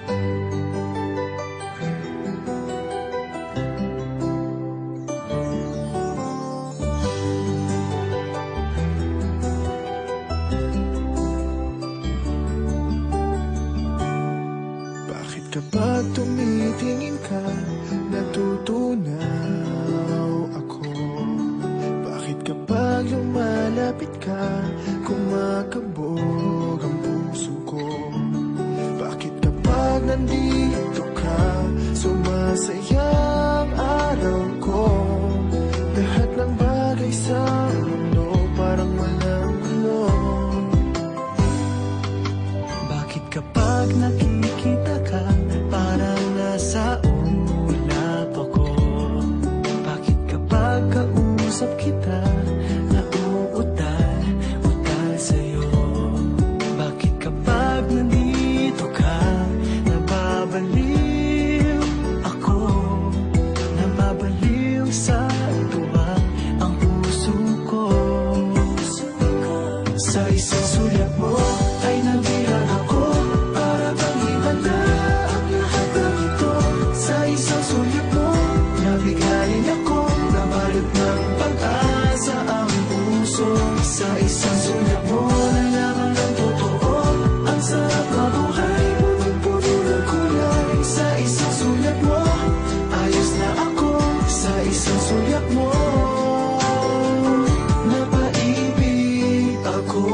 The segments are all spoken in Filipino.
Bakit kapag tumitingin ka, natutunaw ako? Bakit kapag lumalapit ka, kumakabog ang puso ko? Bakit kapag nandito ka, sumasaya ang araw ko? Lahat ng bagay sa mundo parang walang gulo. Bakit kapag nakikita ka, parang nasa ulap ako? Bakit kapag kausap kita, nauutal sa'yo? Bakit kapag nandito ka, nababaliw ako? Nababaliw sa tuwa ang puso ko. Sa isang sulyap mo ay nabilang ako, para bang himanda ang lahat ng ito. Sa isang sulyap mo, nabigayin ako, nabalot ng pag-asa ang puso. Sa isang sulyap mo, nalaman ng totoo, ang sarap mabuhay, punong-puno ng kulay. Sa isang sulyap mo, ayos na ako. Sa isang sulyap mo, napaibig ako.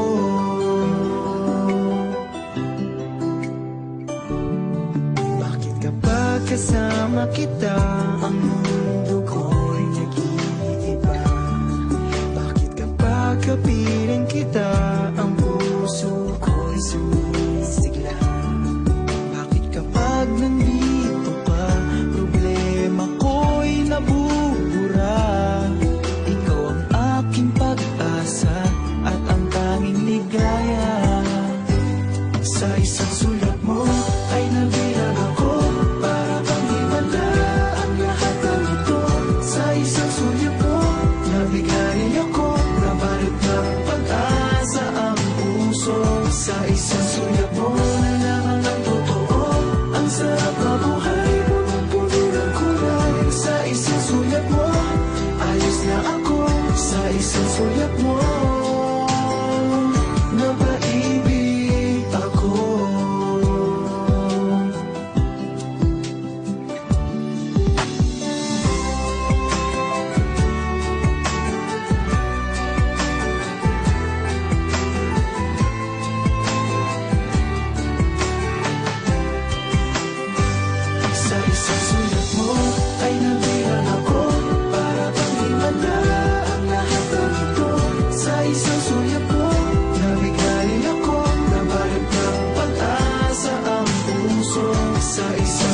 Bakit kapag kasama kita, ang mundo ko'y nag-iiba? Bakit kapag kapiling kita, ang puso ko'y sumisigla? Bakit kapag nandito ka, problema ko'y nabubura? Ikaw ang aking pag-asa at ang tanging ligaya. Sa isang sulat mo ay nabilang ako, para bang himanda ang lahat ng ito. Sa isang sulat mo, nabigayin ako, nabalot ng pag-asa ang puso. Sa isang sulat mo, nalaman ng totoo, ang sarap mabuhay, punong-puno ng kulay. Sa isang sulat mo, ayos na ako. Sa isang sulat mo, napaibig ako. Sa isang sulat mo ay nabilang ako, para bang himanda ang lahat ng ito. Sa isang sulat mo, nabigayin ako, nabalot ng pag-asa ang puso. Sa isang